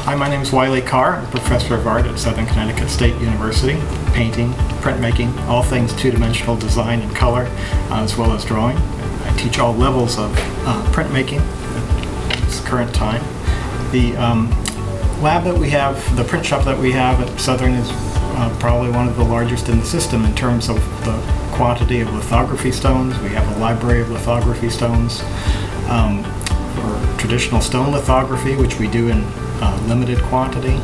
Hi, my name is Wiley Carr. I'm a professor of art at Southern Connecticut State University. Painting, printmaking, all things two-dimensional design and color, as well as drawing. I teach all levels of printmaking at this current time. The lab that we have, the print shop that we have at Southern is probably one of the largest in the system in terms of the quantity of lithography stones. We have a library of lithography stones. For traditional stone lithography, which we do in limited quantity.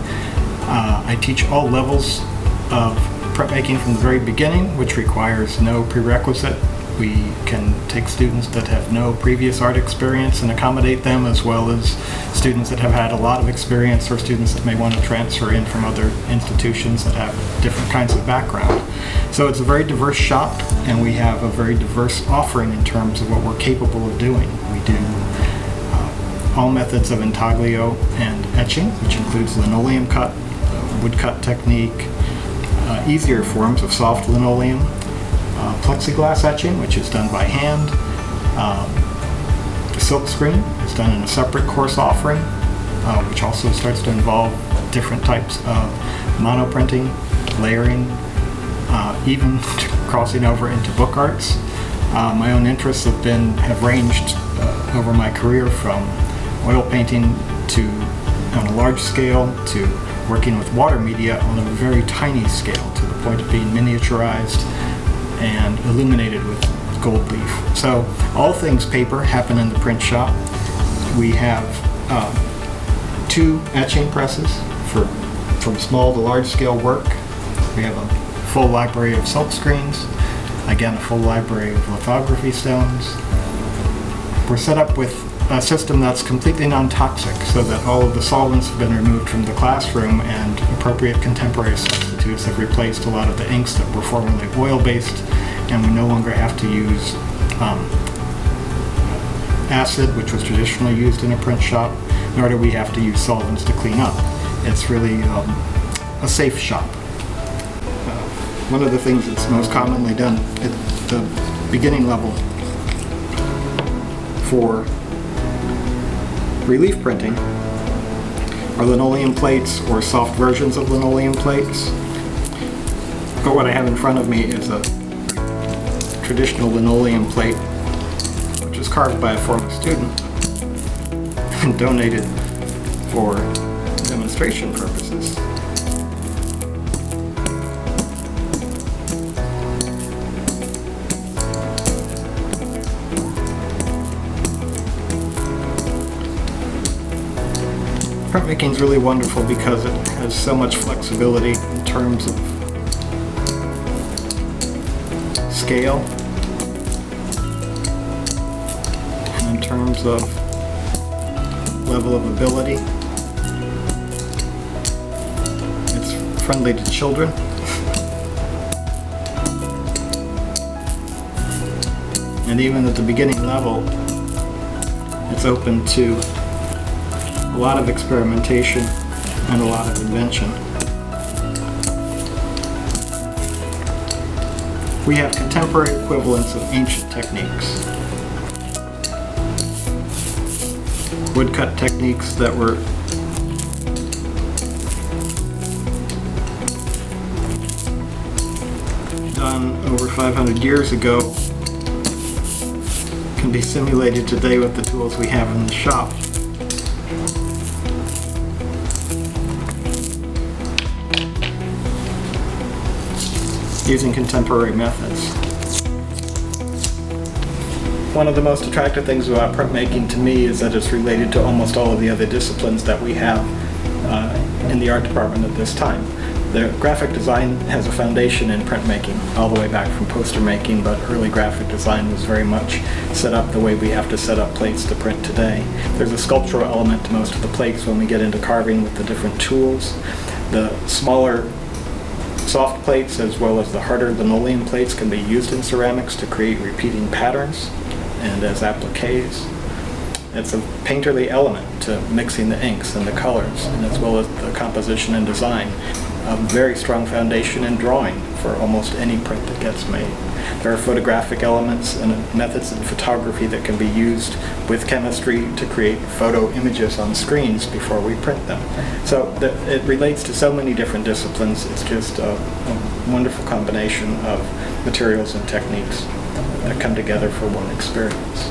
I teach all levels of printmaking from the very beginning, which requires no prerequisite. We can take students that have no previous art experience and accommodate them, as well as students that have had a lot of experience or students that may want to transfer in from other institutions that have different kinds of background. So it's a very diverse shop, and we have a very diverse offering in terms of what we're capable of doing. We do all methods of intaglio and etching, which includes linoleum cut, woodcut technique, easier forms of soft linoleum, plexiglass etching, which is done by hand. Silkscreen is done in a separate course offering, which also starts to involve different types of monoprinting, layering, even crossing over into book arts. My own interests have ranged over my career from oil painting on a large scale to working with water media on a very tiny scale to the point of being miniaturized and illuminated with gold leaf. So all things paper happen in the print shop. We have 2 etching presses from small to large scale work. We have a full library of silkscreens, again a full library of lithography stones. We're set up with a system that's completely non-toxic, so that all of the solvents have been removed from the classroom and appropriate contemporary substitutes have replaced a lot of the inks that were formerly oil-based, and we no longer have to use acid, which was traditionally used in a print shop, nor do we have to use solvents to clean up. It's really a safe shop. One of the things that's most commonly done at the beginning level for relief printing are linoleum plates or soft versions of linoleum plates. But what I have in front of me is a traditional linoleum plate, which was carved by a former student and donated for demonstration purposes. Printmaking is really wonderful because it has so much flexibility in terms of scale and in terms of level of ability. It's friendly to children. And even at the beginning level, it's open to a lot of experimentation and a lot of invention. We have contemporary equivalents of ancient techniques. Woodcut techniques that were done over 500 years ago can be simulated today with the tools we have in the shop. Using contemporary methods. One of the most attractive things about printmaking to me is that it's related to almost all of the other disciplines that we have in the art department at this time. The graphic design has a foundation in printmaking, all the way back from poster making, but early graphic design was very much set up the way we have to set up plates to print today. There's a sculptural element to most of the plates when we get into carving with the different tools. The smaller soft plates as well as the harder linoleum plates can be used in ceramics to create repeating patterns and as appliques. It's a painterly element to mixing the inks and the colors, and as well as the composition and design. A very strong foundation in drawing for almost any print that gets made. There are photographic elements and methods in photography that can be used with chemistry to create photo images on screens before we print them. So it relates to so many different disciplines. It's just a wonderful combination of materials and techniques that come together for one experience.